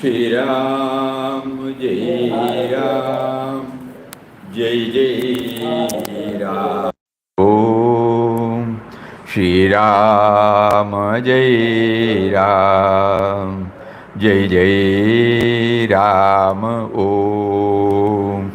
Shri Ram, Jai Ram, Jai Jai Ram. Om Shri Ram, Jai Ram, Jai Jai Ram. Om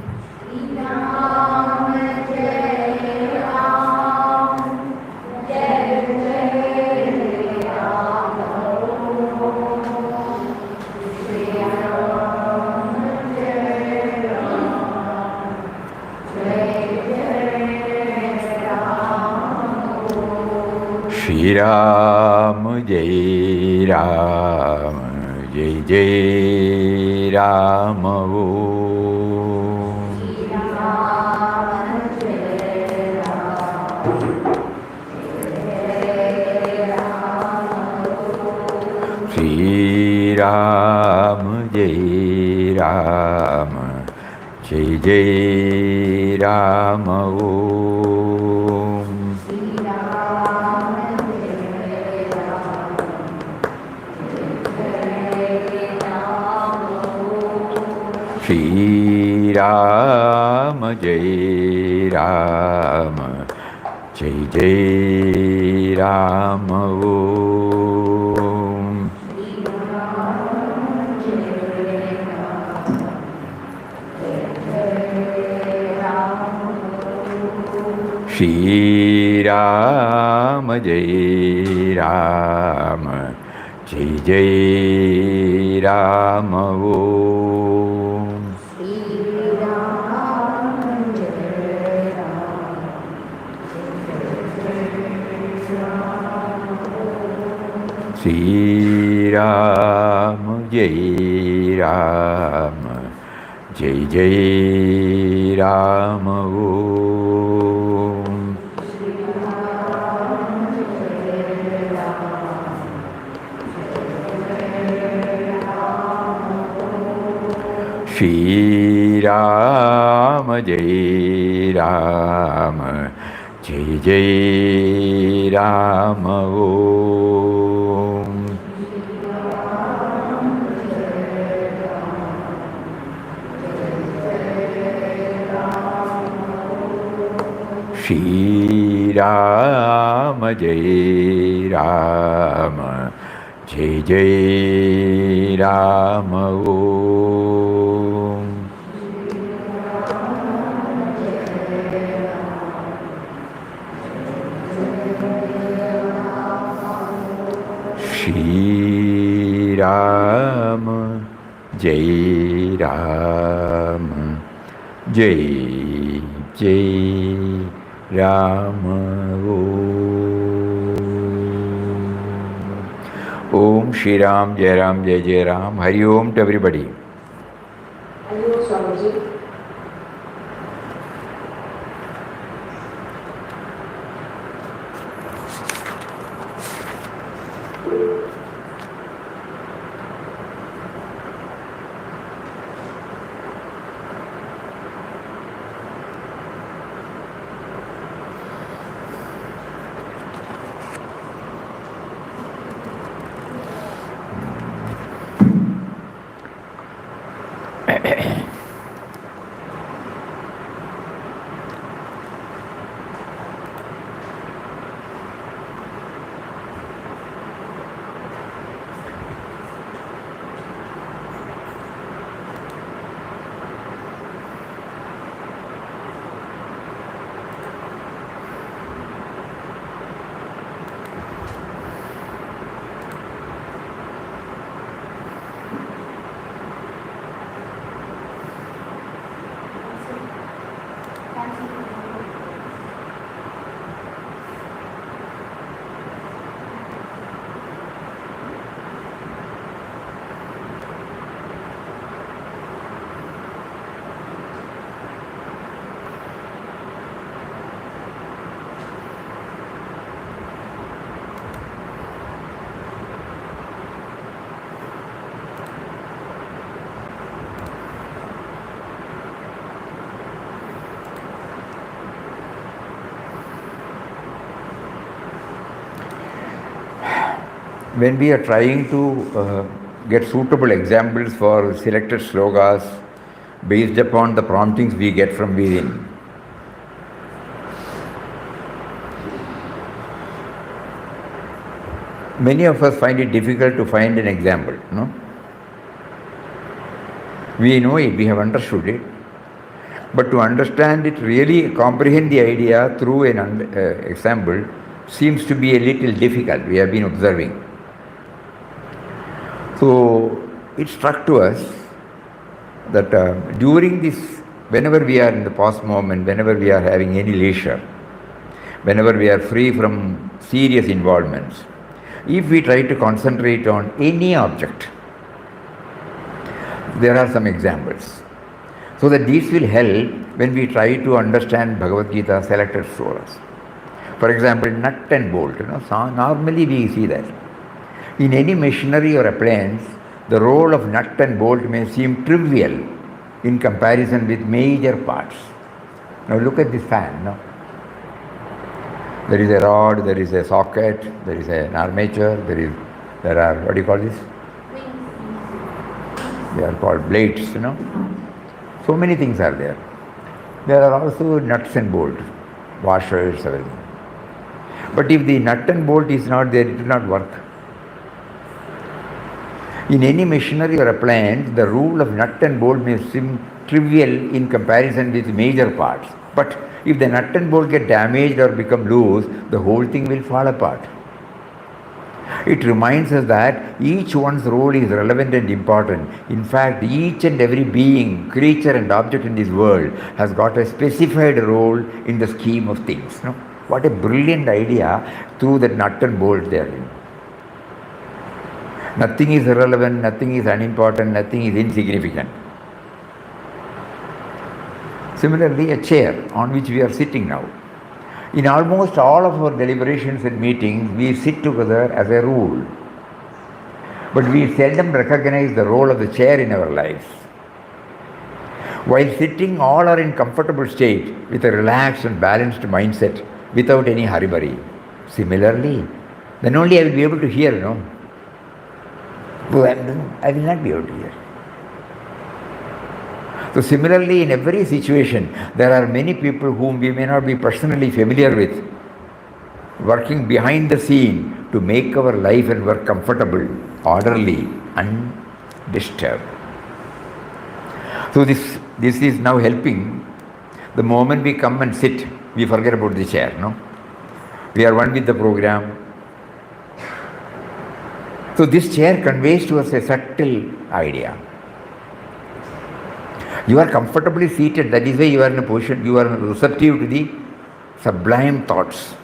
Shri Ram, Jai Ram, Jai Jai Ram. Om Shri Ram, Jai Ram, Jai Jai Ram. Om Shri Ram, Jai Ram, Jai Jai Ram. Om Shri Ram, Jai Ram, Jai Jai Ram. Om Shri Ram, Jai Ram, Jai Jai Ram. Om Shri Ram, Jai Ram, Jai Jai Ram. Om Shri Ram, Jai Ram, Jai Jai Ram. Om Shri Ram, Jai Ram, Jai Jai Ram. Om Shri Ram, Jai Ram, Jai Jai Ram. Hari Om to everybody. Hari Om Swamiji. When we are trying to get suitable examples for selected slogas based upon the promptings we get from within. Many of us find it difficult to find an example, no? We know it, we have understood it, but to understand it, really comprehend the idea through an example seems to be a little difficult, we have been observing. So it struck to us that during this, whenever we are in the past moment, whenever we are having any leisure, whenever we are free from serious involvements, if we try to concentrate on any object, there are some examples. So that these will help when we try to understand Bhagavad Gita selected slokas. For example, nut and bolt. Normally we see that. In any machinery or appliance, the role of nut and bolt may seem trivial in comparison with major parts. Now look at this fan. No? There is a rod, there is a socket, there is an armature, there are, what do you call this? They are called blades, So many things are there. There are also nuts and bolts, washers, everything. But if the nut and bolt is not there, it will not work. In any machinery or appliance, the rule of nut and bolt may seem trivial in comparison with major parts. But if the nut and bolt get damaged or become loose, the whole thing will fall apart. It reminds us that each one's role is relevant and important. In fact, each and every being, creature and object in this world has got a specified role in the scheme of things. What a brilliant idea through that nut and bolt there. Nothing is irrelevant, nothing is unimportant, nothing is insignificant. Similarly, a chair on which we are sitting now. In almost all of our deliberations and meetings, we sit together as a rule. But we seldom recognize the role of the chair in our lives. While sitting, all are in comfortable state with a relaxed and balanced mindset without any hurry. Similarly, then only I will be able to hear, I will not be able to hear. So similarly, in every situation, there are many people whom we may not be personally familiar with, working behind the scene to make our life and work comfortable, orderly, undisturbed. So this is now helping. The moment we come and sit, we forget about the chair, We are one with the program. So this chair conveys to us a subtle idea. You are comfortably seated, that is why you are in a position, you are receptive to the sublime thoughts.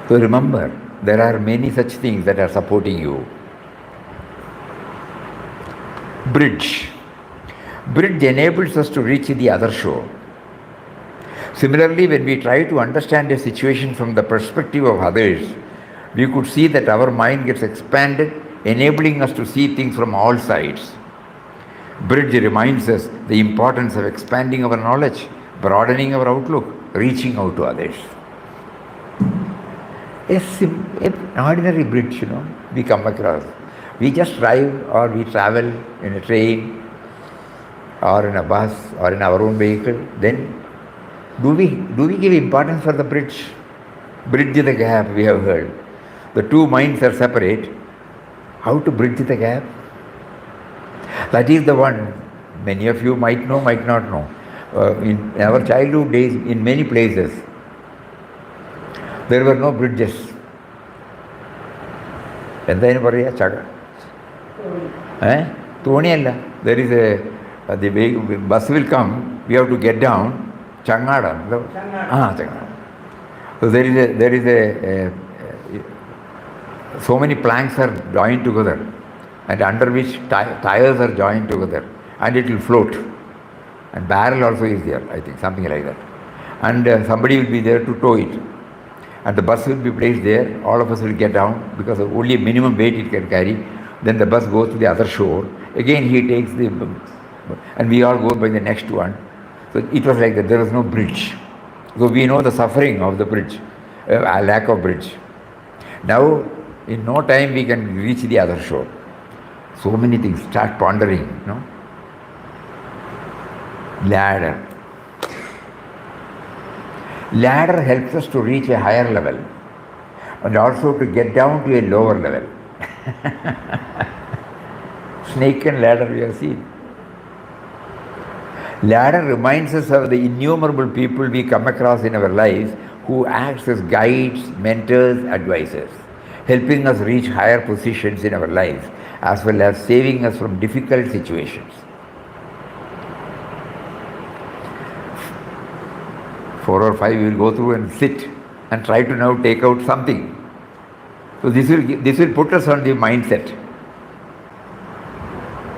So remember, there are many such things that are supporting you. Bridge. Bridge enables us to reach the other shore. Similarly, when we try to understand a situation from the perspective of others, we could see that our mind gets expanded, enabling us to see things from all sides. Bridge reminds us the importance of expanding our knowledge, broadening our outlook, reaching out to others. An ordinary bridge, we come across. We just drive or we travel in a train or in a bus or in our own vehicle. Then do we give importance for the bridge? Bridge the gap, we have heard. The two minds are separate. How to bridge the gap? That is the one many of you might know, might not know. In our childhood days, in many places, there were no bridges. There is the bus will come, we have to get down. Changada. So there is so many planks are joined together, and under which tires are joined together, and it will float. And barrel also is there, I think, something like that. And somebody will be there to tow it. And the bus will be placed there, all of us will get down, because of only a minimum weight it can carry. Then the bus goes to the other shore. Again he takes and we all go by the next one. So it was like that, there was no bridge. So we know the suffering of the bridge, lack of bridge. Now, in no time we can reach the other shore. So many things. Start pondering, no? Ladder. Ladder helps us to reach a higher level and also to get down to a lower level. Snake and ladder we have seen. Ladder reminds us of the innumerable people we come across in our lives who act as guides, mentors, advisors, helping us reach higher positions in our lives as well as saving us from difficult situations. 4 or 5 we will go through and sit and try to now take out something. So this will put us on the mindset.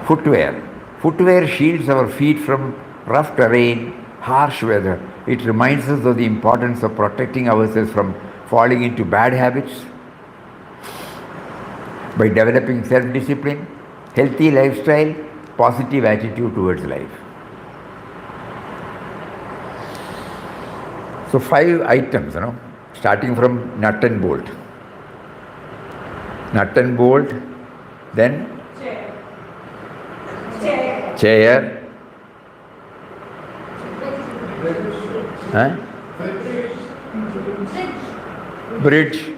Footwear. Footwear shields our feet from rough terrain, harsh weather. It reminds us of the importance of protecting ourselves from falling into bad habits by developing self-discipline, healthy lifestyle, positive attitude towards life. So 5 items, starting from nut and bolt. Nut and bolt, then chair. Huh? Bridge.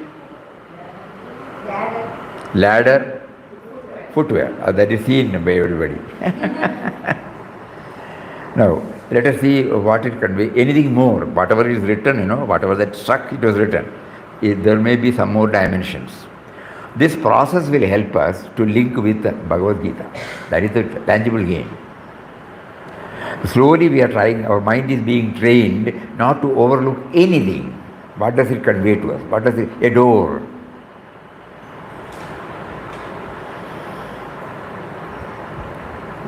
Ladder. Footwear. That is seen by everybody. Now, let us see what it conveys. Anything more, whatever is written, whatever that struck, it was written. There may be some more dimensions. This process will help us to link with Bhagavad Gita. That is the tangible gain. Slowly we are trying, our mind is being trained not to overlook anything. What does it convey to us? What does it, a door.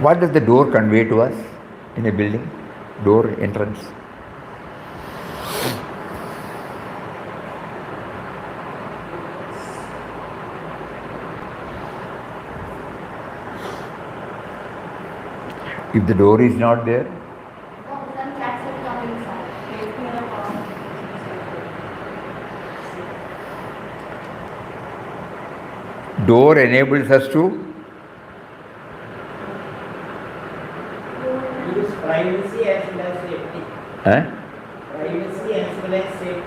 What does the door convey to us in a building? Door, entrance. If the door is not there, door enables us to use privacy as well as safety. Privacy as well as safety.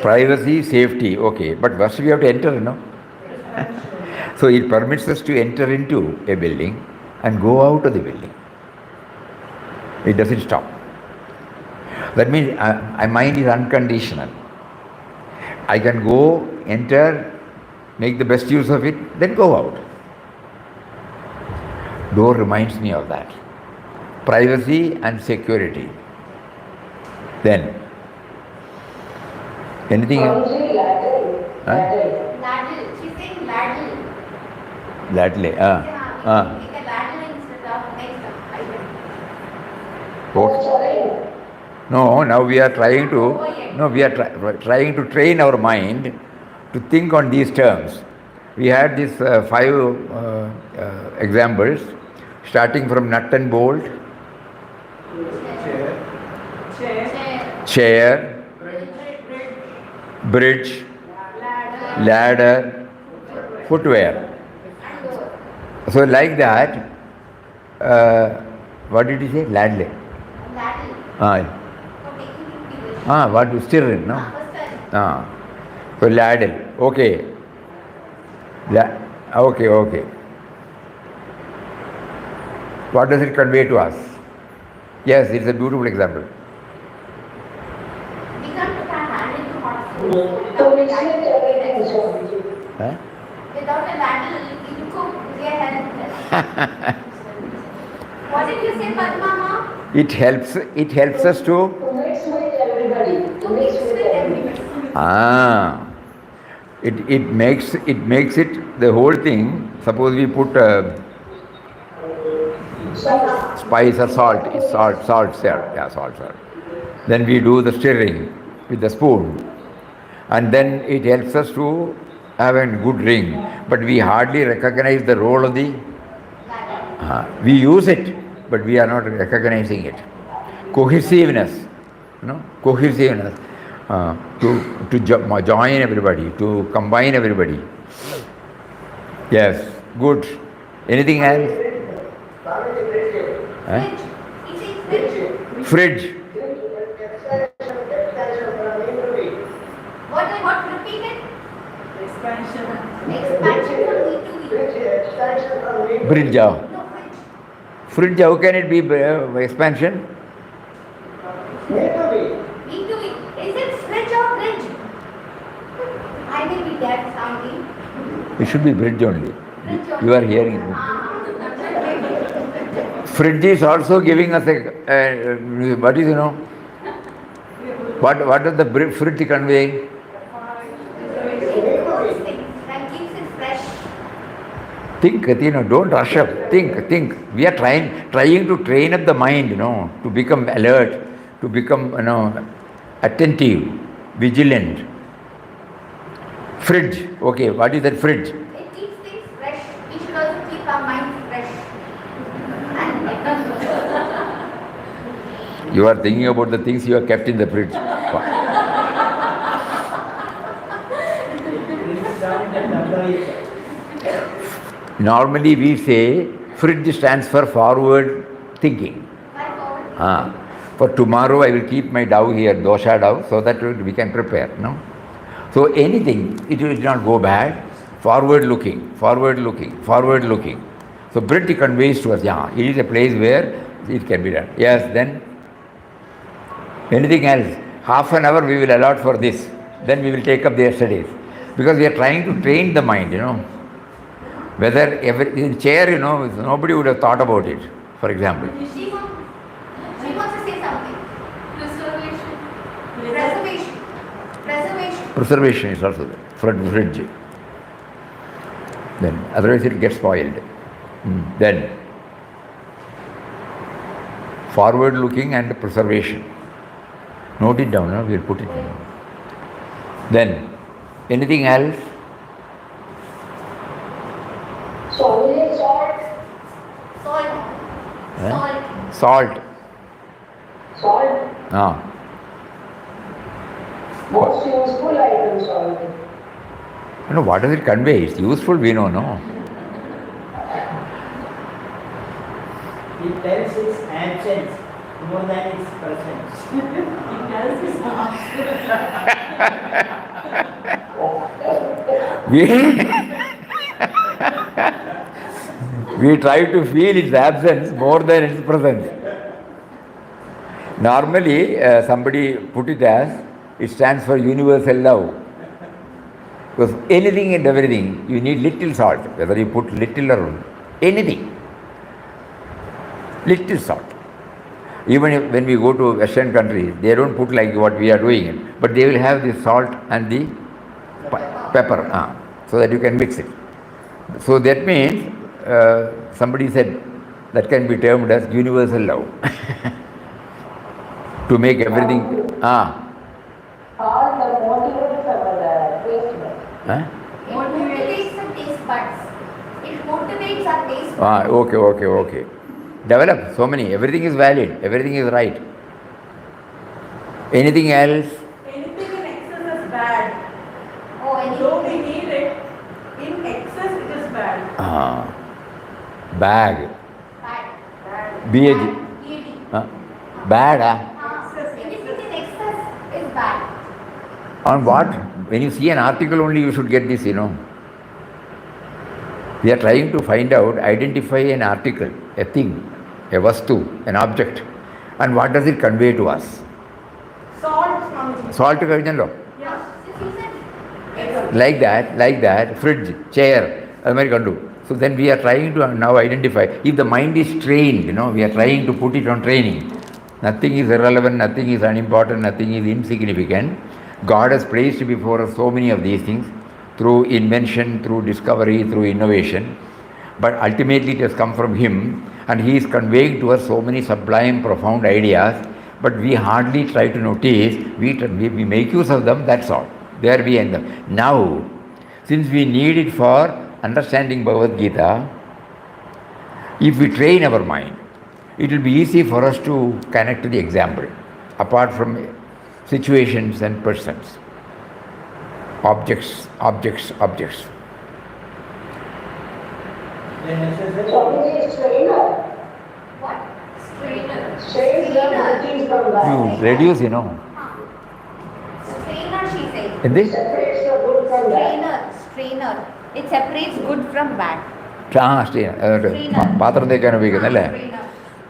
Privacy, safety, okay. But first we have to enter, So it permits us to enter into a building and go out of the building. It doesn't stop. That means my mind is unconditional. I can go, enter, make the best use of it, then go out. Door reminds me of that. Privacy and security. Then, anything else? Ladle. She's saying ladle. Ladle. Make a ladle instead of next item. Okay. No, now we are trying to, trying to train our mind to think on these terms. We had these 5 examples, starting from nut and bolt, chair, bridge, ladder, footwear. So like that, what did you say? Ladle. What you stir, no? So ladle. Okay. Okay. What does it convey to us? Yes, it's a beautiful example. We can't handle too hot food without a ladle. You cook, we are helpless. What did you say, Padma? It helps us to mix with everybody. It makes it the whole thing. Suppose we put spice or salt. It's salt there. Yeah, salt. Then we do the stirring with the spoon, and then it helps us to have a good ring. But we hardly recognize the role of the. We use it, but we are not recognizing it. Cohesiveness, cohesiveness. To join everybody, to combine everybody. Yes, good. Anything else? Fridge. He says fridge. Fridge. What? Repeat it. Expansion. Expansion from E to V. Bridge. No, fridge. Fridge, how can it be expansion? V to V. Is it fridge or bridge? I may be deaf sounding. It should be bridge only. Fridge or You are hearing it. Fridge is also giving us what is, what does the fridge convey? That keeps it fresh. Think, don't rush up. Think. We are trying to train up the mind, to become alert, to become, attentive, vigilant. Fridge. Okay, what is that fridge? It keeps things fresh. We should also keep our mind fresh. You are thinking about the things you have kept in the fridge. Normally we say fridge stands for forward thinking. For tomorrow I will keep my dough here, dosha dough, so that we can prepare. No? So anything, it will not go bad. Forward looking. So bridge conveys to us, it is a place where it can be done. Yes, then? Anything else? Half an hour we will allot for this. Then we will take up their studies. Because we are trying to train the mind, Whether in chair, nobody would have thought about it, for example. She wants to say something. Preservation. Preservation is also there. Fridge. Then, otherwise it gets spoiled. Then, forward looking and preservation. Note it down, we'll put it down. Then, anything else? Salt. Most useful item, salt. What does it convey? It's useful, we know, no? It tells its absence more than its presence. It tells its We try to feel its absence more than its presence. Normally, somebody put it as, it stands for universal love. Because anything and everything, you need little salt, whether you put little or anything. Little salt. Even when we go to Western countries, they don't put like what we are doing, but they will have the salt and the pepper, so that you can mix it. So that means, somebody said, that can be termed as universal love. To make everything, Salt motivates our taste buds. It motivates the taste buds. It motivates our taste buds. Okay. Develop so many. Everything is valid. Everything is right. Anything else? Anything in excess is bad. Oh, Though we need it, in excess it is bad. Bag. Bad. B-A-G. B-A-D. Bad, Anything in excess is bad. On what? When you see an article only, you should get this, We are trying to find out, identify an article, a thing, a vastu, an object, and what does it convey to us? Salt, Swamiji. Salt kavijanlo. Yeah. Like that, fridge, chair, so then we are trying to now identify. If the mind is trained, we are trying to put it on training. Nothing is irrelevant, nothing is unimportant, nothing is insignificant. God has placed before us so many of these things through invention, through discovery, through innovation. But ultimately it has come from Him, and He is conveying to us so many sublime, profound ideas, but we hardly try to notice. We make use of them, that's all. There we end up. Now, since we need it for understanding Bhagavad Gita, if we train our mind, it will be easy for us to connect to the example, apart from situations and persons. Objects. The necessary. Swamiji is trainer. What? Strainer. Strains the breathing from that. You reduce, you know. Strainer, she says. In this? Separates the good from bad. Strainer. It separates good from bad. പാത്രം തേക്കാൻ ഉപയോഗിക്കുന്നത് അല്ലേ?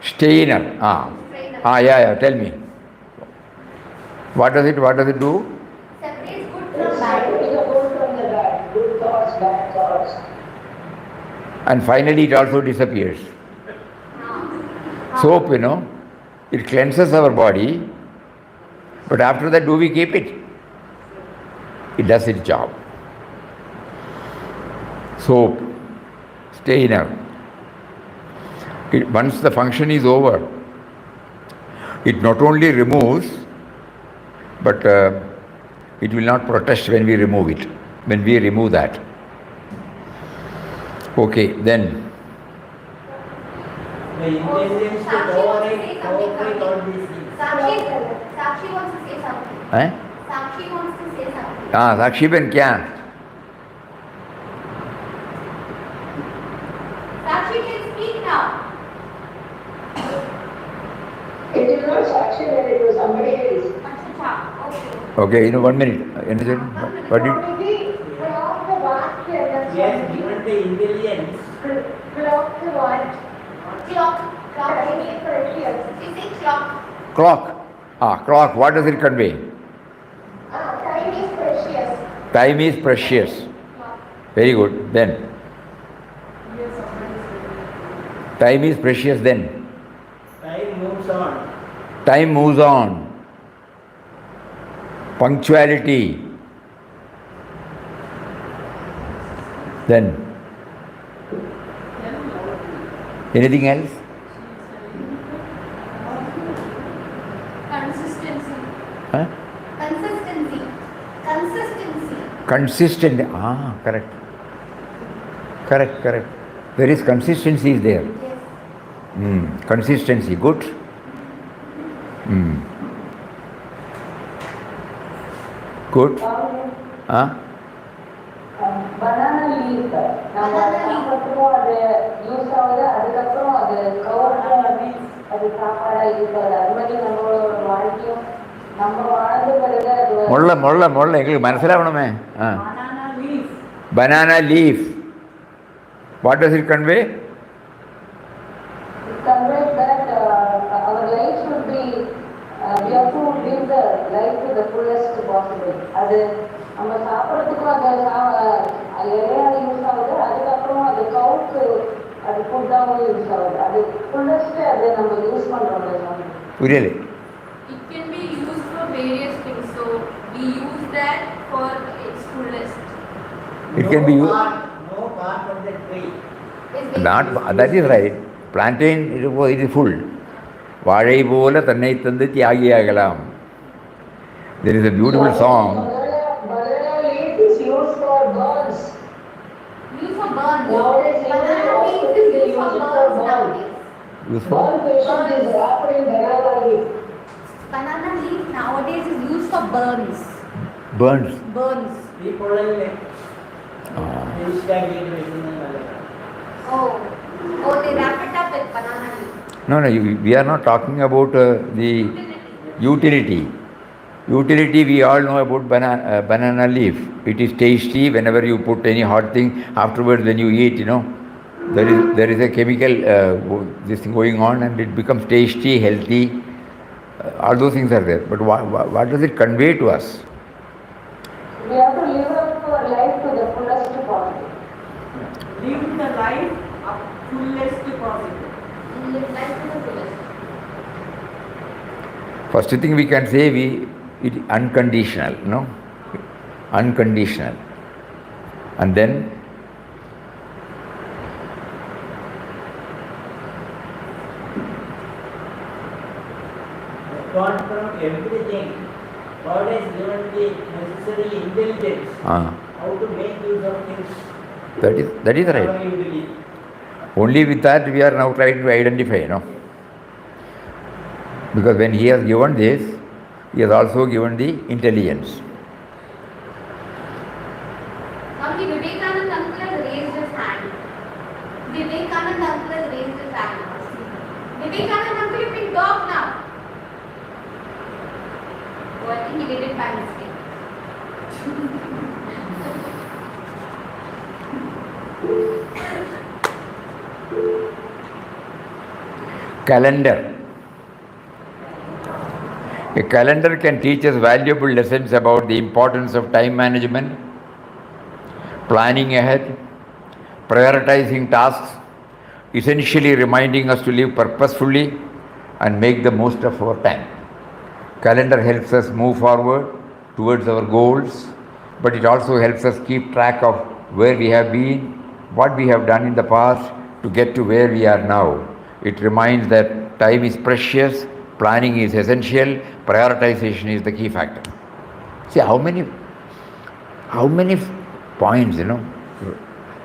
Stainer. Tell me. What does it do? Separates good It from bad. separates the good from the bad. Good thoughts, bad thoughts. And finally it also disappears. Soap, you know, it cleanses our body, but after that, do we keep it? It does its job. Soap, stainer. Once the function is over, it not only removes, but it will not protest when we remove it, when we remove that. Okay, then. The intelligence to cooperate all these things. Sakshi wants to say something. Sakshi wants to say something. साक्षी बहन क्या? Sakshi can speak now. It is not Sakshi that it was somebody else. Acha, okay. Okay, 1 minute. What did? Swamiji, clock the watch here, that's He has Swamiji. given the intelligence. Clock the watch. Clock. Time is precious. She says clock. Clock. Clock. What does it convey? Time is precious. Time is precious. Very good. Then. Time is precious then. Time moves on. Time moves on. Punctuality. Then. Anything else? Consistency. Huh? Consistency. Consistent. Correct. There is consistency is there. Yes. Consistency. Good. Good. Banana leaf. நம்ம சாப்பிட்றதுக்கும் அது use ஆகுது, அதுக்கப்புறம் அது கவர்க்கும் அது சாப்பாடா use ஆகுது. அது மாதிரி நம்மளோட வாழ்க்கையும் நம்ம வாழ்ந்த பிறகு அது മുള്ള എங்களுக்கு മനസ്സിലാവണമേ. Banana leaf. Banana leaf. What does it convey? it conveys that our life should be we have to live the life to the fullest possible. அது நம்ம சாப்பிட்றதுக்கும் அது இலையா யூஸ் ஆகுது, அதுக்கப்புறம் அது கவுக்கு அது ஃபுட்டாகவும் யூஸ் ஆகுது. அது ஃபுல்லஸ்ட் அதை நம்ம யூஸ் பண்ணுறோம். Really? It can be used for various things. So we use that for its fullest. It can be used. No part of the tree. Not, that is right. Plantain, it is full. வாழை போல தன்னை தந்து தியாகியாகலாம். There is a beautiful song. Banana leaf is used for burns. Used for burn. Nowadays, Banana leaf is used for burns nowadays. Useful. Burn patient is wrapped in banana leaf. Banana leaf nowadays is used for burns. Burns. Burns. People Oh, they wrap it up with banana leaf. No, we are not talking about the utility. Utility, we all know about banana leaf. It is tasty whenever you put any hot thing. Afterwards, when you eat, there is a chemical this thing going on, and it becomes tasty, healthy. All those things are there. But what does it convey to us? We have to live up our life to the fullest possible. Live the life up fullest possible. Live life to the fullest. First thing we can say, it unconditional, unconditional. And then apart from everything, God has given the necessary intelligence how to make use of things. that is right. However you believe. Only with that we are now trying to identify, Because when he has given this, he has also given the intelligence. Swami Vivekananda uncle has raised his hand. Vivekanand uncle, you can talk now. Oh, I think he did it by mistake. Calendar. A calendar can teach us valuable lessons about the importance of time management, planning ahead, prioritizing tasks, essentially reminding us to live purposefully and make the most of our time. Calendar helps us move forward towards our goals, but it also helps us keep track of where we have been, what we have done in the past to get to where we are now. It reminds that time is precious, planning is essential, prioritization is the key factor. See how many points,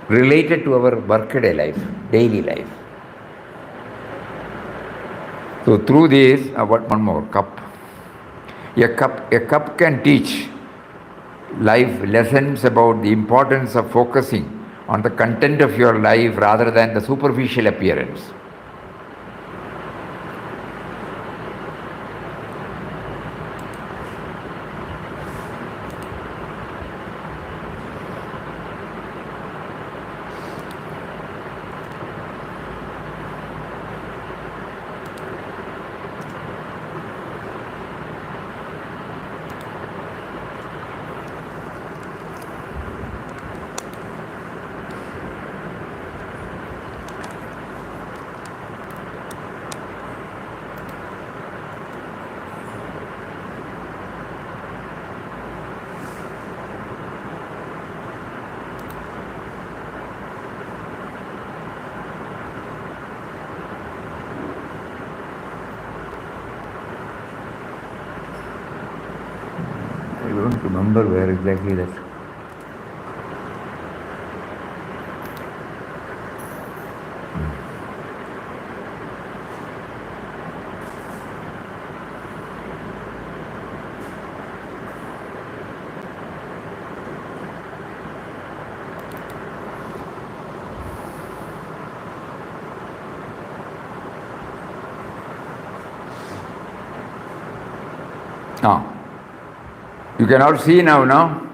related to our workaday life, daily life. So through this, one more cup. A cup can teach life lessons about the importance of focusing on the content of your life rather than the superficial appearance. I don't remember where exactly that. You can all see now, no? No.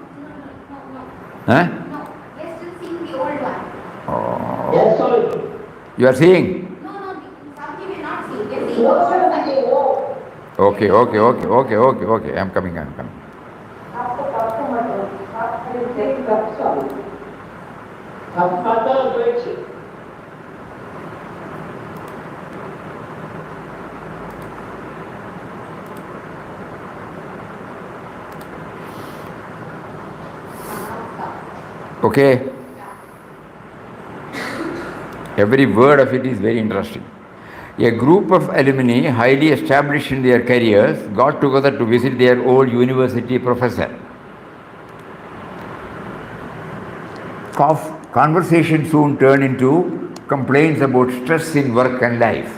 Huh? No, we are still seeing the old one. Oh. Yes, sorry. You are seeing? No, something we're not seeing. We're seeing the No, old sir, one. okay, no. Okay. I'm coming. Father, great. Okay? Every word of it is very interesting. A group of alumni, highly established in their careers, got together to visit their old university professor. Conversation soon turned into complaints about stress in work and life.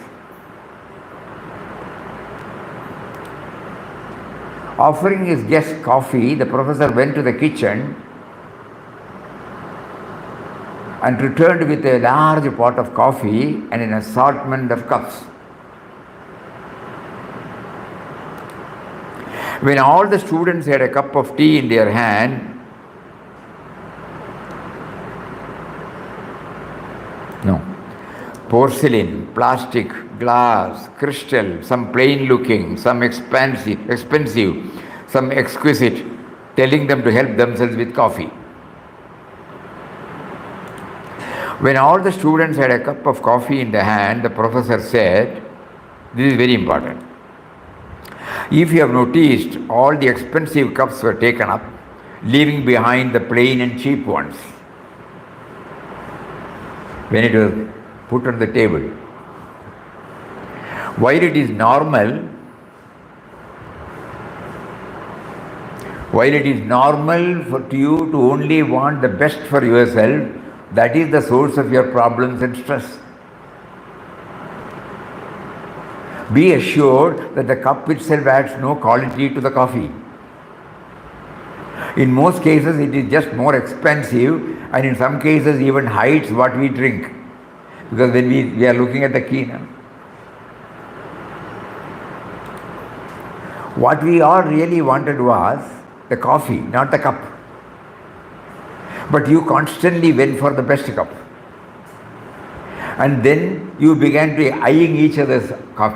Offering his guests coffee, the professor went to the kitchen and returned with a large pot of coffee and an assortment of cups. When all the students had a cup of tea in their hand, porcelain, plastic, glass, crystal, some plain looking, some expensive, some exquisite, telling them to help themselves with coffee. When all the students had a cup of coffee in their hand, the professor said, this is very important. If you have noticed, all the expensive cups were taken up, leaving behind the plain and cheap ones. When it was put on the table. While it is normal for you to only want the best for yourself, that is the source of your problems and stress. Be assured that the cup itself adds no quality to the coffee. In most cases, it is just more expensive, and in some cases even hides what we drink. Because when we are looking at the key now. What we all really wanted was the coffee, not the cup. But you constantly went for the best cup. And then you began to eyeing each other's cup.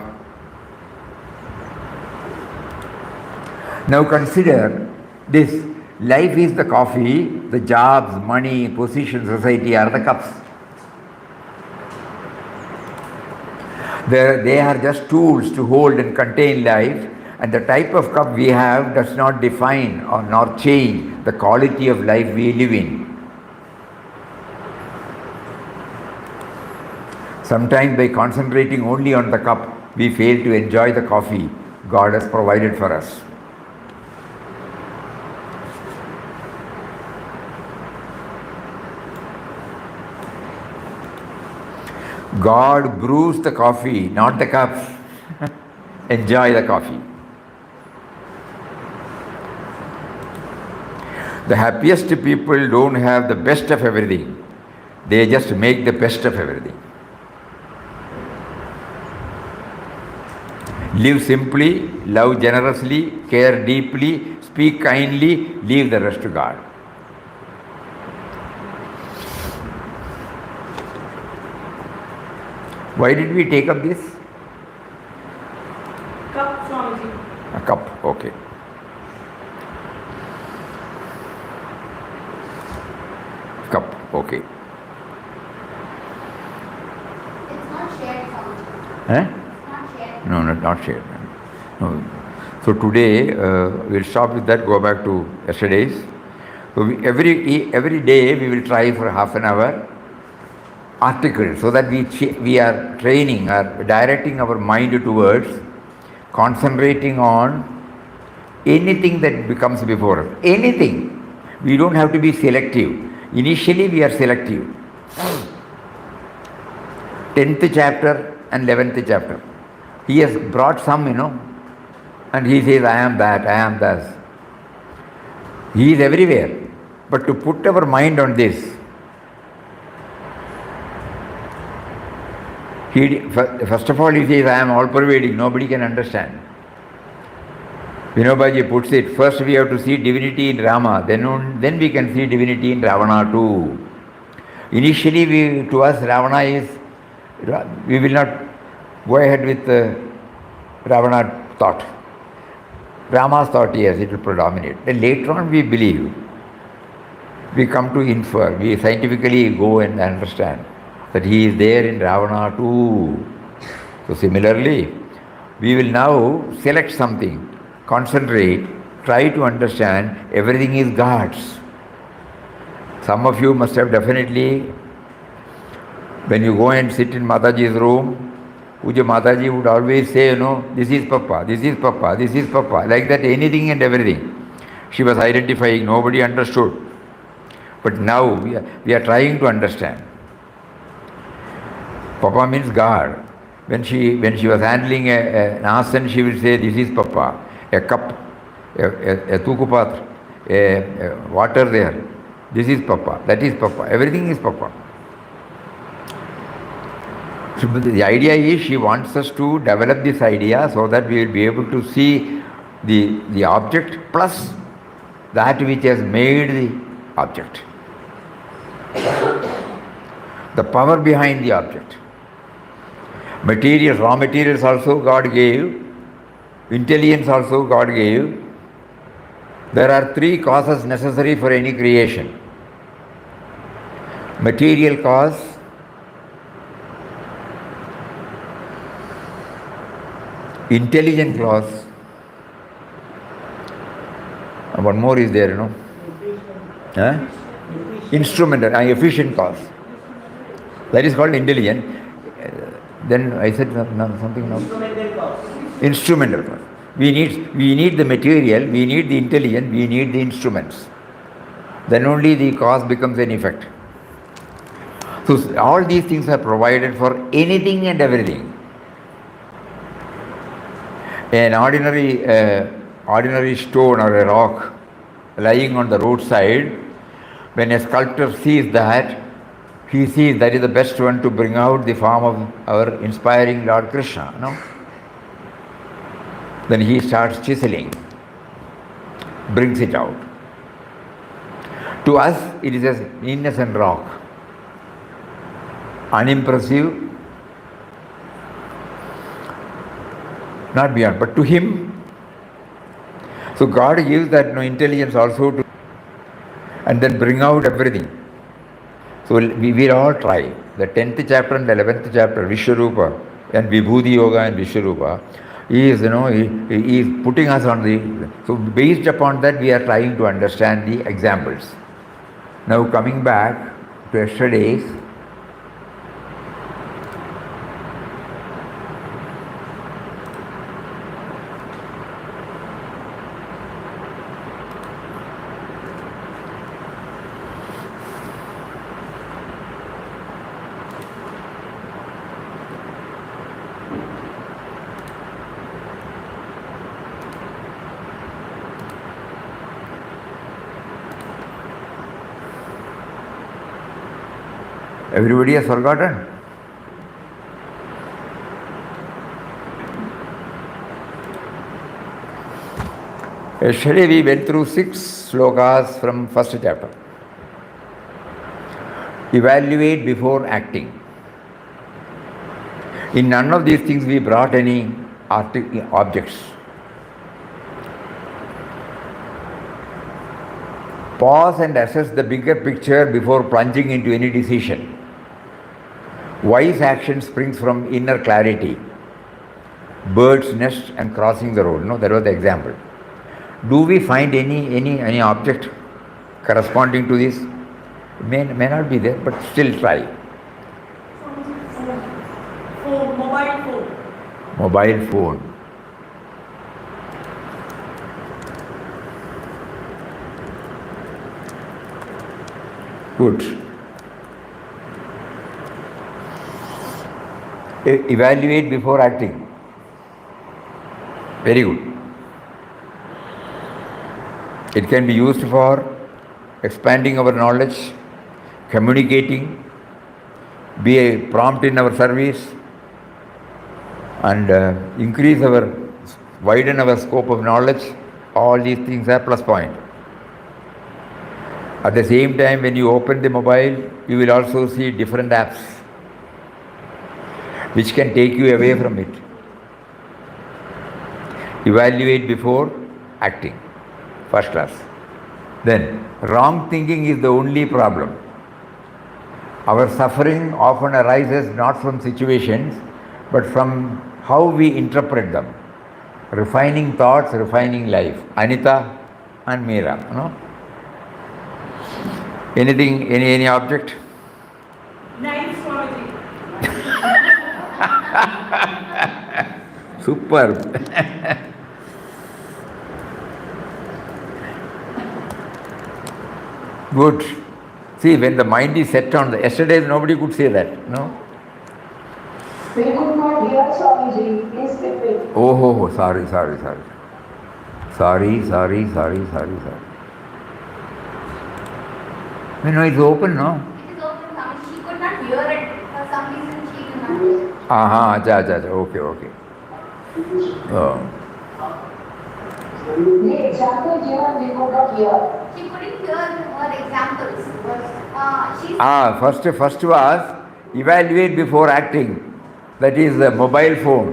Now consider this. Life is the coffee, the jobs, money, position, society are the cups. They are just tools to hold and contain life, and the type of cup we have does not define or nor change the quality of life we live in. Sometimes by concentrating only on the cup, we fail to enjoy the coffee God has provided for us. God brews the coffee, not the cup. Enjoy the coffee. The happiest people don't have the best of everything. They just make the best of everything. Live simply, love generously, care deeply, speak kindly, leave the rest to God. Why did we take up this? Cup, Swamiji. A cup, okay. Cup, okay. It's not shared, Swamiji. Eh? It's not shared. No, not shared. No. So today we'll stop with that, go back to yesterday's. So every day we will try for half an hour article, so that we are training or directing our mind towards concentrating on anything that becomes before us. Anything. We don't have to be selective. Initially we are selective. 10th chapter and 11th chapter. He has brought some, and he says, I am that, I am this. He is everywhere. But to put our mind on this, first of all, he says, I am all pervading, nobody can understand. Vinobaji puts it, first we have to see divinity in Rama, then we can see divinity in Ravana too. Initially, to us, Ravana is, we will not go ahead with Ravana thought. Rama's thought, yes, it will predominate. Then later on, we believe. We come to infer, we scientifically go and understand that he is there in Ravana too. So similarly, we will now select something, concentrate, try to understand everything is God's. Some of you must have definitely, when you go and sit in Mataji's room, Puja Mataji would always say, this is Papa, this is Papa, this is Papa, like that, anything and everything. She was identifying, nobody understood. But now we are trying to understand. Papa means God. When she was handling an asan, she will say, this is Papa, a cup, a tukupatra, a water there. This is Papa, that is Papa, everything is Papa. So the idea is she wants us to develop this idea so that we will be able to see the object plus that which has made the object. The power behind the object. Materials, raw materials also God gave. Intelligence also God gave. There are three causes necessary for any creation. Material cause, intelligent cause, and one more is there, Huh? Instrumental, efficient cause. That is called intelligent. Then I said something now. Instrumental cause. Instrumental cause. We need the material, we need the intelligence, we need the instruments. Then only the cause becomes an effect. So all these things are provided for anything and everything. An ordinary stone or a rock lying on the roadside, when a sculptor sees that, he sees that is the best one to bring out the form of our inspiring Lord Krishna. Then he starts chiseling, brings it out. To us, it is an innocent rock, unimpressive, not beyond, but to him. So God gives that intelligence also to, and then bring out everything. So we will all try. The 10th chapter and the 11th chapter, Vishwarupa and Vibhuti Yoga and Vishwarupa, he is putting us on the. So based upon that, we are trying to understand the examples. Now coming back to yesterday's. Everybody has forgotten? Yesterday we went through 6 slokas from first chapter. Evaluate before acting. In none of these things we brought any objects. Pause and assess the bigger picture before plunging into any decision. Wise action springs from inner clarity. Bird's nest and crossing the road. No, that was the example. Do we find any object corresponding to this? May not be there, but still try. Mobile phone. Mobile phone. Good. Evaluate before acting. Very good. It can be used for expanding our knowledge, communicating, be a prompt in our service, and widen our scope of knowledge. All these things are plus point. At the same time, when you open the mobile, you will also see different apps which can take you away from it. Evaluate before acting. First class. Then, wrong thinking is the only problem. Our suffering often arises not from situations, but from how we interpret them. Refining thoughts, refining life. Anita and Meera, no? Anything, any object? Nice Swamiji. Superb. Good. See, when the mind is set on yesterday, nobody could say that, no? We could not hear Swamiji. Please repeat. Oh, sorry. Sorry. No, it's open, no? It is open now. She could not hear it. For some reason she could not hear it. Okay. Oh. The example given we could not hear. She couldn't hear her examples. First was evaluate before acting. That is the mobile phone.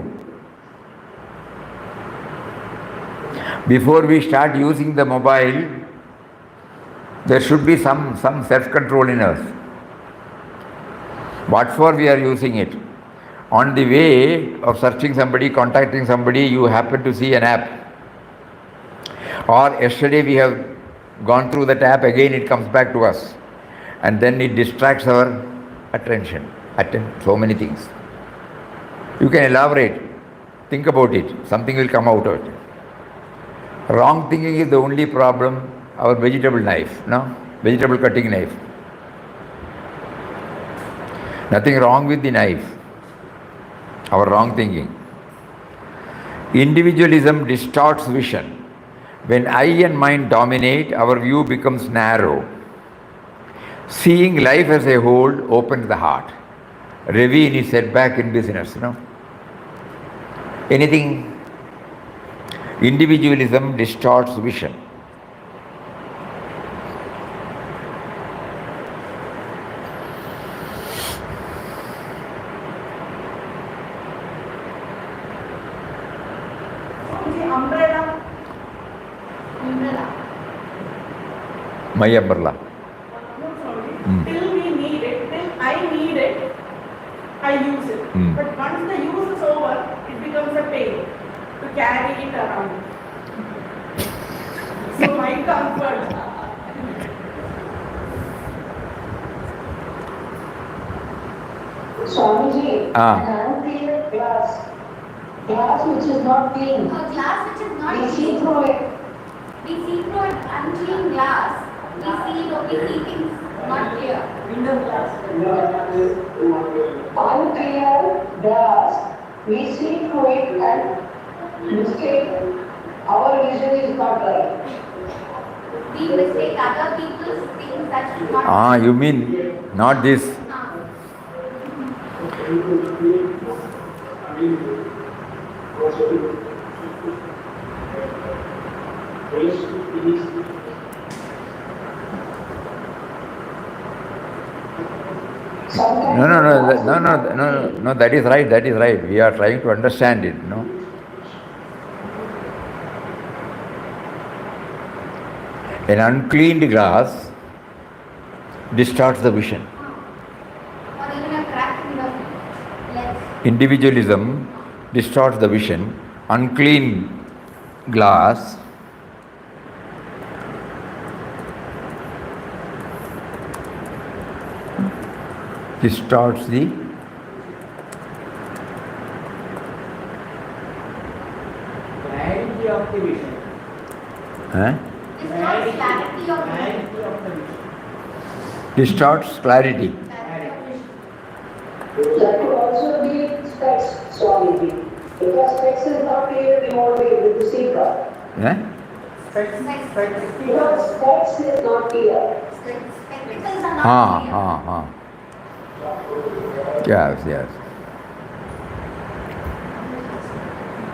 Before we start using the mobile, there should be some self-control in us. What for we are using it? On the way of searching somebody, contacting somebody, you happen to see an app. Or yesterday we have gone through that app, again it comes back to us. And then it distracts our attention. So many things. You can elaborate. Think about it. Something will come out of it. Wrong thinking is the only problem. Our vegetable knife, no? Vegetable cutting knife. Nothing wrong with the knife. Our wrong thinking. Individualism distorts vision. When I and mind dominate, our view becomes narrow. Seeing life as a whole opens the heart. Ravi in his setback in business, no? Anything? Individualism distorts vision. The umbrella. Umbrella. My umbrella. No, sorry. Mm. Till we need it, till I need it, I use it. Mm. But once the use is over, it becomes a pain to carry it around. So my comfort. Swamiji, Ah. an unclean glass which is not clean. A glass which is not We see clean. through it. We see through an unclean glass. We see things not clear. Window glass. Unclear glass, we see through it and mistake. Our vision is not right. We mistake other people's things that is not. You mean not this? Ah. Sometimes No, that is right. We are trying to understand it, no? An uncleaned glass distorts the vision. Or even a crack in the lens. Individualism distorts the vision. Unclean glass distorts the Clarity of the vision. It's not clarity of Clarity of the vision. distorts clarity. that could also be specs, Swamiji. Because specs is not clear, we won't be able to see God. Specs. Because specs is not clear. Spectacles are not clear.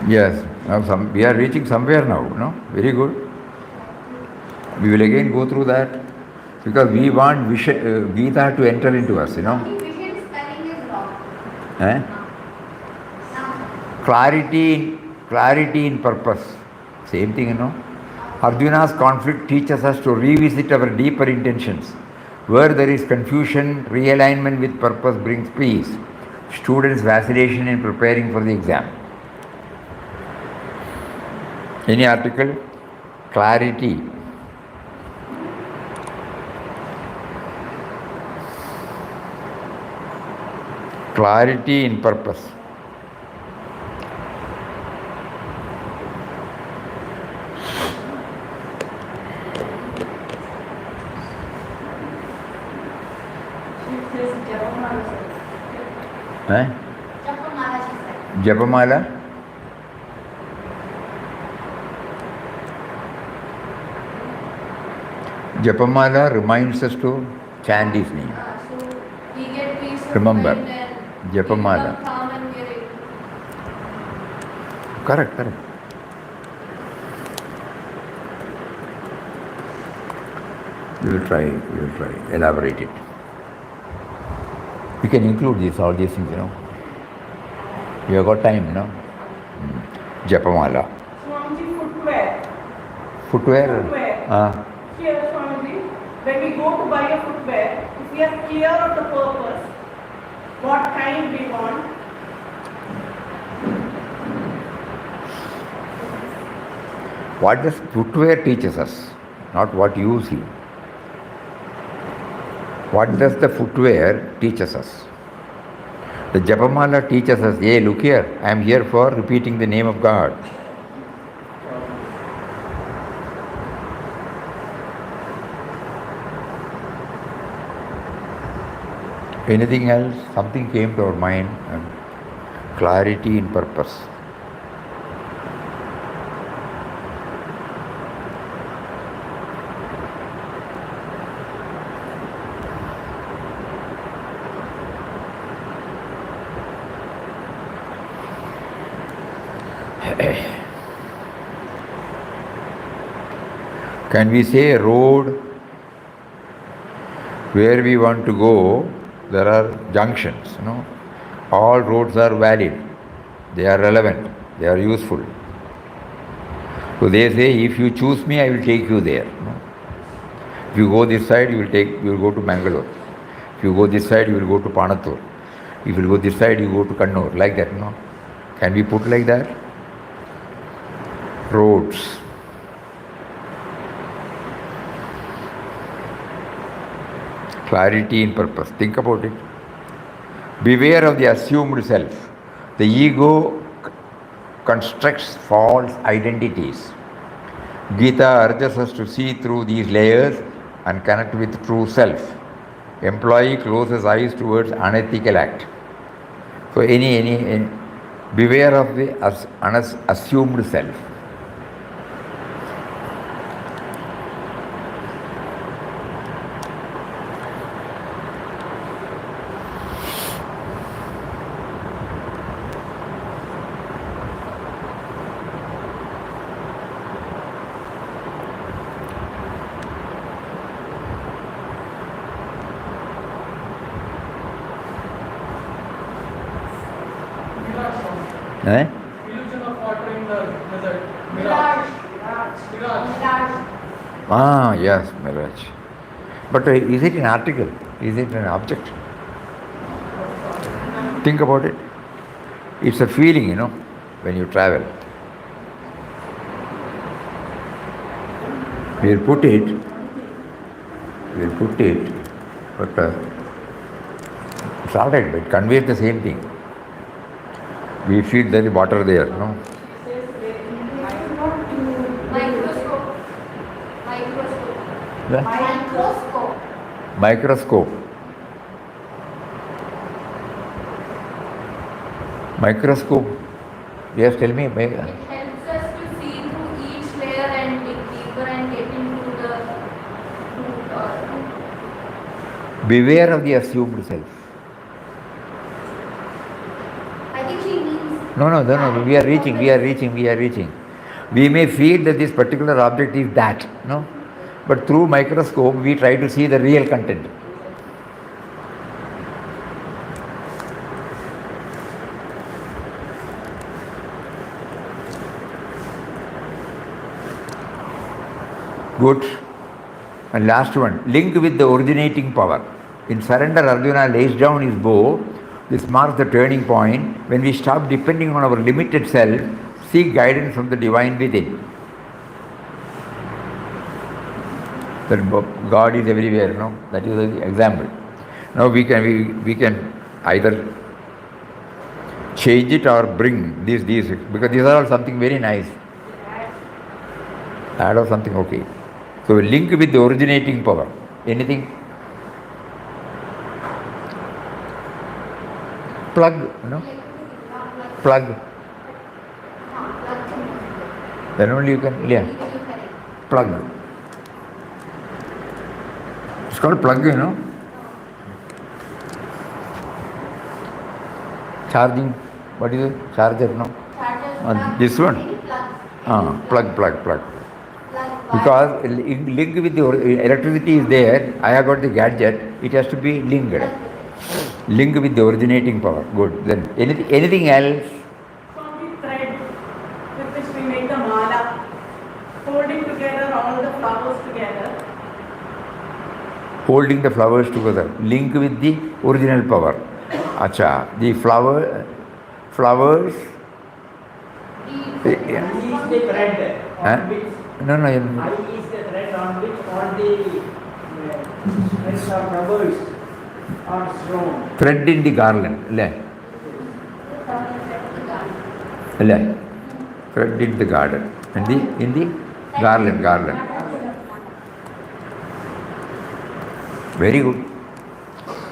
Yes. Now we are reaching somewhere now, no? Very good. We will again go through that because we want Gita to enter into us, Only vision spelling is wrong. Eh? Now, Clarity in purpose. Same thing, Arjuna's conflict teaches us to revisit our deeper intentions. Where there is confusion, realignment with purpose brings peace. Students' vacillation in preparing for the exam. Any article? Clarity. Clarity in purpose. Japamala, she said. Japamala? Japamala reminds us to chant his name. So we get peace of Remember, mind and Japamala. we become calm and we are able. Correct. We will try, elaborate it. We can include all these things, We have got time, Japamala. Swamiji, footwear. Footwear? Here, Swamiji, when we go to buy a footwear, if we are clear of the purpose, what kind we want, What does footwear teaches us, not what you see. What does the footwear teaches us? The Japamala teaches us, hey, look here, I am here for repeating the name of God. Anything else? Something came to our mind. Clarity in purpose. Can we say a road where we want to go? There are junctions, All roads are valid, they are relevant, they are useful. So they say, if you choose me, I will take you there. If you go this side, you will go to Mangalore. If you go this side, you will go to Panatur. If you go this side, you go to Kannur. Like that, Can we put like that? Roads. Clarity in purpose. Think about it. Beware of the assumed self. The ego constructs false identities. Gita urges us to see through these layers and connect with true self. Employee closes eyes towards unethical act. So any beware of the assumed self. Illusion of water in the desert. Mirage. Yes, mirage. But is it an article? Is it an object? Think about it. It's a feeling, when you travel. We'll put it, but it's all right, but it conveys the same thing. We feel there is water there, Microscope. The Microscope. microscope. Microscope. Yes, tell me. It helps us to see through each layer and dig deeper and get into the root or Beware of the assumed self. I think she means. No. We are reaching. We may feel that this particular object is that, But through microscope, we try to see the real content. Good. And last one, link with the originating power. In surrender, Arjuna lays down his bow. This marks the turning point when we stop depending on our limited self, seek guidance from the divine within. That God is everywhere, That is the example. Now we can either change it or bring these because these are all something very nice. Add or something, okay. So link with the originating power. Anything? Plug, Plug. Then only you can, plug. It's called plug, Charging, what is it? Charger, this one? Plug. Because link with the electricity is there, I have got the gadget, it has to be linked. Link with the originating power. Good. Then anything else? From the thread with which we make the mala, holding together all the flowers together. Holding the flowers together. Link with the original power. Acha. The flowers. I is the thread on which. No. I is the thread on which all the threads of flowers are thrown. Thread in the garland. Thread in the garden. In the garland. Very good.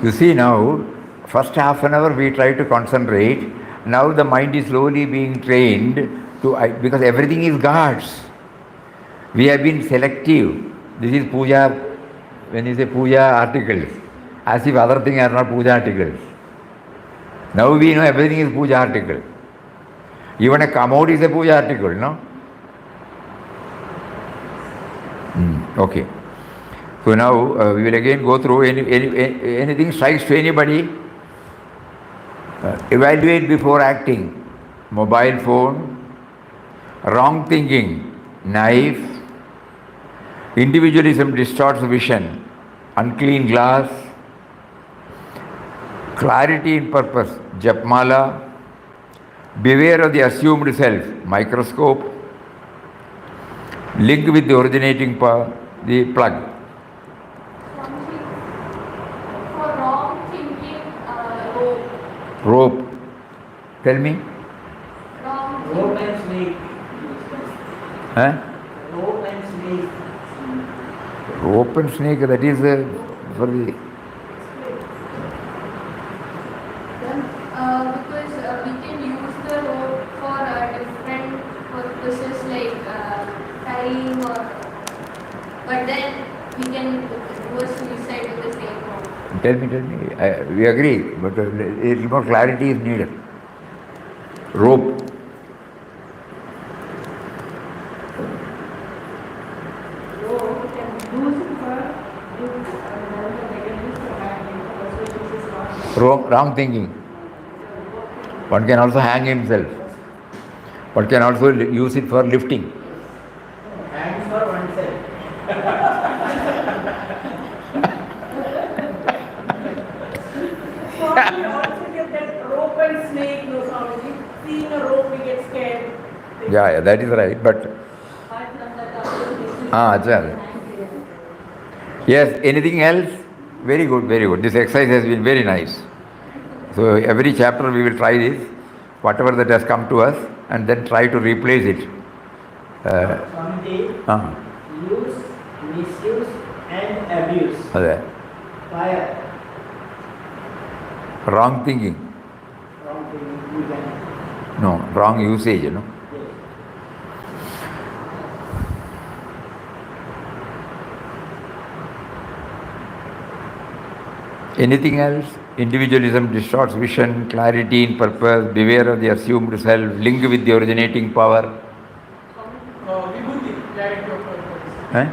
You see now, first half an hour we try to concentrate. Now the mind is slowly being trained because everything is God's. We have been selective. This is puja, when you say puja articles, as if other things are not puja articles. Now we know everything is puja article. Even a commode is a puja article, no? Okay. So now we will again go through anything strikes to anybody. Evaluate before acting. Mobile phone, wrong thinking, knife, individualism distorts vision, unclean glass, clarity in purpose, japmala, beware of the assumed self, microscope, link with the originating the plug. Swamiji, for wrong thinking, rope. Rope. Tell me. Wrong Rope thinking. and snake. Huh? Rope and snake. Rope and snake, that is for the. Because we can use the rope for different purposes like tying or, but then we can do a suicide with the same rope. Tell me. We agree, but a little more clarity is needed. Rope. Wrong thinking. One can also hang himself. One can also use it for lifting. Hands for oneself. Swami, we also get that rope and snake, no, Swamiji. Seeing a rope, we get scared. Yeah, that is right. But yes, anything else? Very good, very good. This exercise has been very nice. So every chapter we will try this, whatever that has come to us, and then try to replace it. Swamiji, use, misuse and abuse. Fire. Wrong thinking. Wrong thinking. You can. No, wrong usage, Yes. Anything else? Individualism distorts vision, clarity in purpose, beware of the assumed self, link with the originating power. Vibhuti, clarity of purpose. Eh?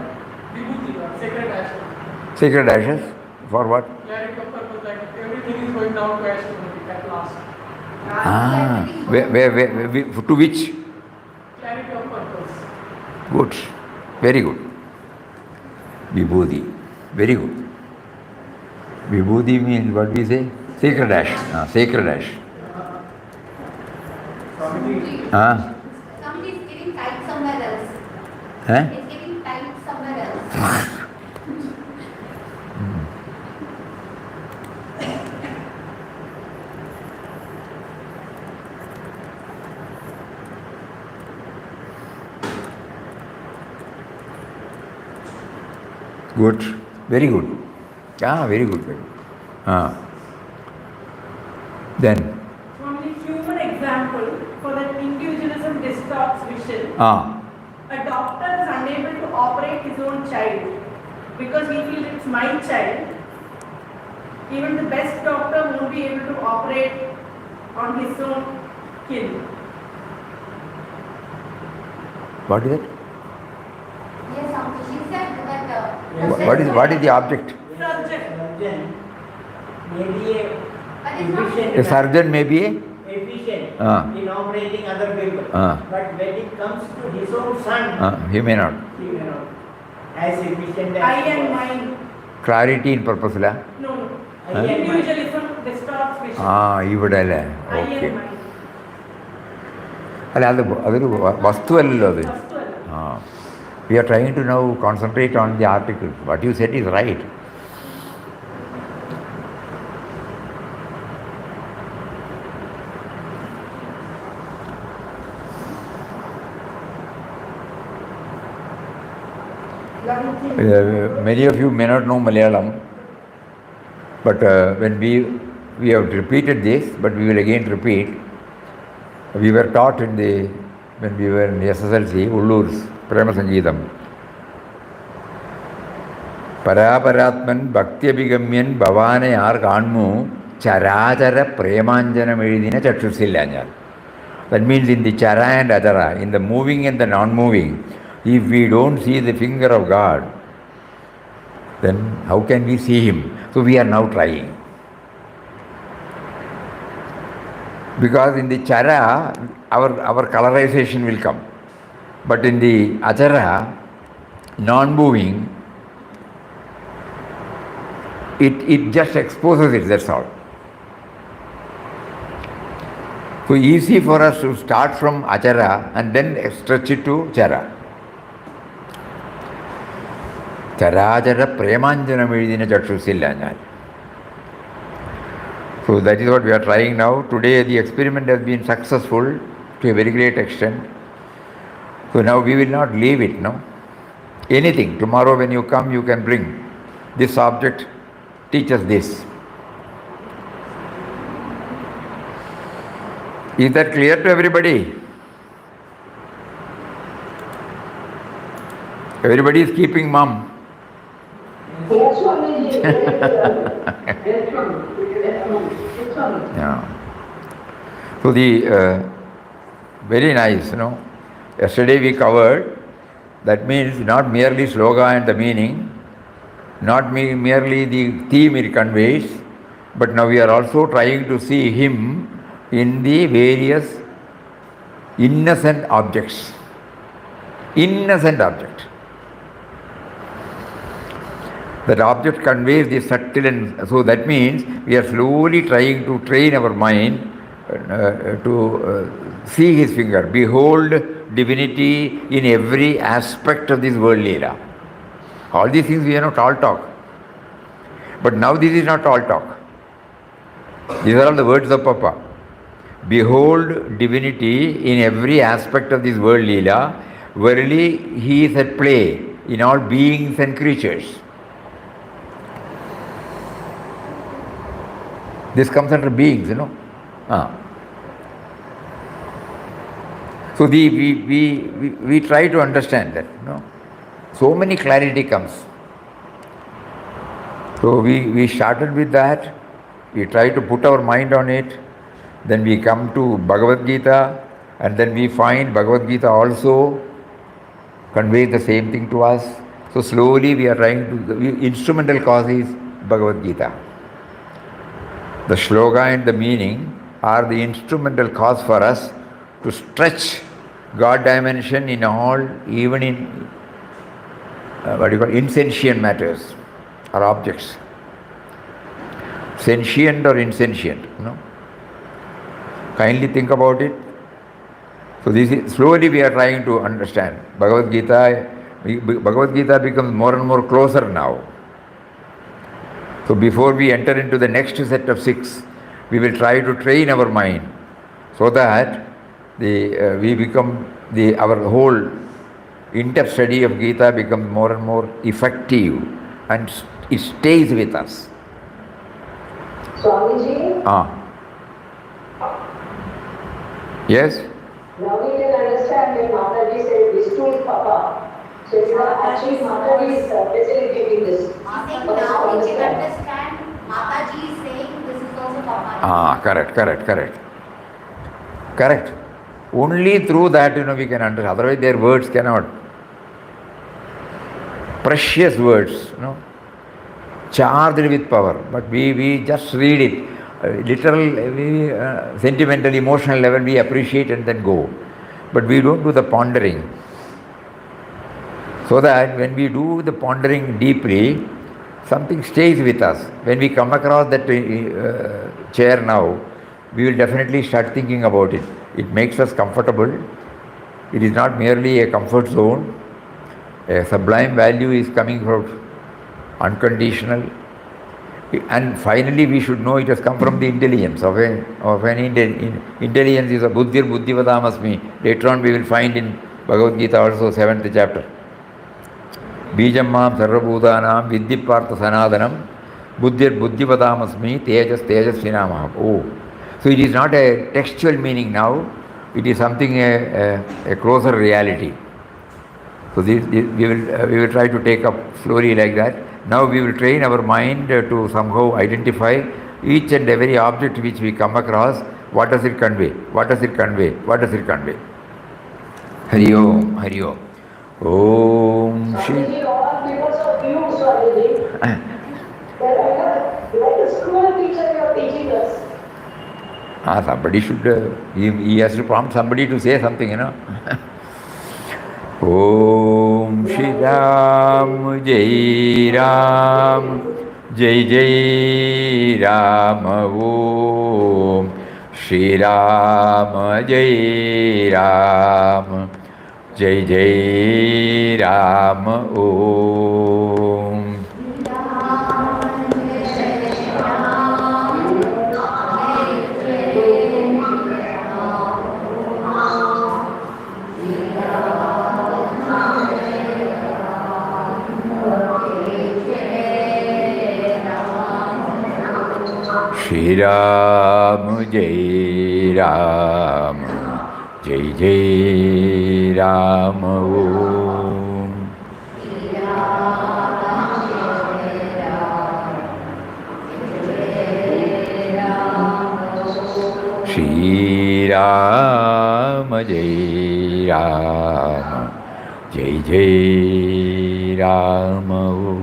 Vibhuti, sacred ashes. Sacred ashes? For what? Clarity of purpose, like everything is going down to ashes at last. To which? Clarity of purpose. Good. Very good. Vibhuti. Very good. Vibhuti means what we say? Sacred ash. Sacred ash. Swamiji, Somebody is getting tight somewhere else. Huh? It's getting tight somewhere else. Good. Very good. Yeah, very good. Very good. Then. Swamiji, human example for that individualism distorts vision. A doctor is unable to operate his own child because he feels it's my child. Even the best doctor won't be able to operate on his own kid. What is it? Yes, she said that. What is the object? Surgeon. Surgeon may be But it's not- efficient. A surgeon may be Efficient in operating other people. But when it comes to his own son, he may not. he may not. As efficient as I and mine. Clarity in purpose. No. I and mine. Individualism distorts vision. ഇവിടെയല്ലേ I okay and mine. അല്ല അതൊരു വസ്തുവല്ലല്ലോ അത് Vastu. We are trying to now concentrate on the article. What you said is right. Many of you may not know Malayalam, but when we have repeated this, but we will again repeat. We were taught when we were in SSLC, Ullur's Prema Sangeetam. Paraparatman Bhaktyabhigamyan Bhavane Ar Kanmu Charachara Premanjanam Ezhudina Chakshusilanya. That means in the Chara and Achara, in the moving and the non-moving, if we don't see the finger of God, then how can we see him? So we are now trying. Because in the chara, our colorization will come. But in the achara, non-moving, it just exposes it, that's all. So easy for us to start from achara and then stretch it to chara. Charachara premanjanam ezhudina chakshussilla njan. So that is what we are trying now. Today the experiment has been successful to a very great extent. So now we will not leave it, no? Anything. Tomorrow when you come, you can bring this object, teach us this. Is that clear to everybody? Everybody is keeping mum. Yes, Swamiji. Yes, Swamiji. Yeah. So the very nice, Yesterday we covered, that means not merely sloga and the meaning, not merely the theme it conveys, but now we are also trying to see him in the various innocent objects. Innocent object. That object conveys the subtle, and so that means we are slowly trying to train our mind to see his finger, behold divinity in every aspect of this world Leela. All these things we are not all talk. But now this is not all talk. These are all the words of Papa. Behold divinity in every aspect of this world Leela. Verily he is at play in all beings and creatures. This comes under beings, So we try to understand that, So many clarity comes. So we started with that. We try to put our mind on it. Then we come to Bhagavad Gita, and then we find Bhagavad Gita also conveys the same thing to us. So slowly we are trying to, the instrumental cause is Bhagavad Gita. The shloka and the meaning are the instrumental cause for us to stretch God dimension in all, even in insentient matters or objects. Sentient or insentient, Kindly think about it. So this is, slowly we are trying to understand. Bhagavad Gita becomes more and more closer now. So before we enter into the next set of 6, we will try to train our mind so that we become our whole in-depth study of Gita becomes more and more effective and it stays with us. Swamiji? Yes? Now we can understand when Mataji said Vishnu is Papa. So it's not actually Mataji is facilitating this. I think now we can understand Mataji is saying this is also Papa. Correct. Only through that, we can understand. Otherwise, their words cannot. Precious words, charged with power. But we just read it. Literal, sentimental, emotional level, we appreciate and then go. But we don't do the pondering. So that when we do the pondering deeply, something stays with us. When we come across that chair now, we will definitely start thinking about it. It makes us comfortable. It is not merely a comfort zone. A sublime value is coming from unconditional. And finally we should know it has come from the intelligence of an intelligence is a buddhir buddhivadamasmi. Later on we will find in Bhagavad Gita also 7th chapter. Bijam mam sarvabhutanam vidhi partha sanadanam buddhir buddhivadamasmi tejas vinamaham. Oh. So it is not a textual meaning now, it is something a closer reality. So we will try to take up slowly like that. Now we will train our mind to somehow identify each and every object which we come across. What does it convey? What does it convey? What does it convey? Hari Om, Hari Om. Om Shri. Swamiji, all because of you, Swamiji. Like a school teacher, you are teaching us. Somebody should, he has to prompt somebody to say something, you know. Om Shri Ram, Jai Ram, Jai Jai Ram, Om Shri Ram, Jai Ram, Jai Jai Ram, Om. Shri Ram, Jai Ram, Jai Jai Ram, Om. Shri Ram, Jai Ram, Jai Jai Ram, Om.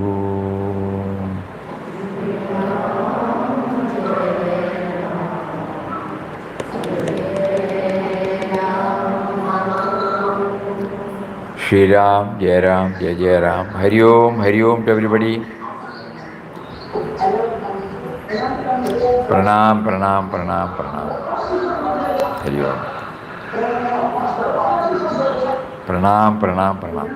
Shri Ram, Jai Ram, Jai Jai Ram. Hari Om to everybody. Pranam, Pranam, Pranam, Pranam. Hari Om. Pranam, Pranam, Pranam.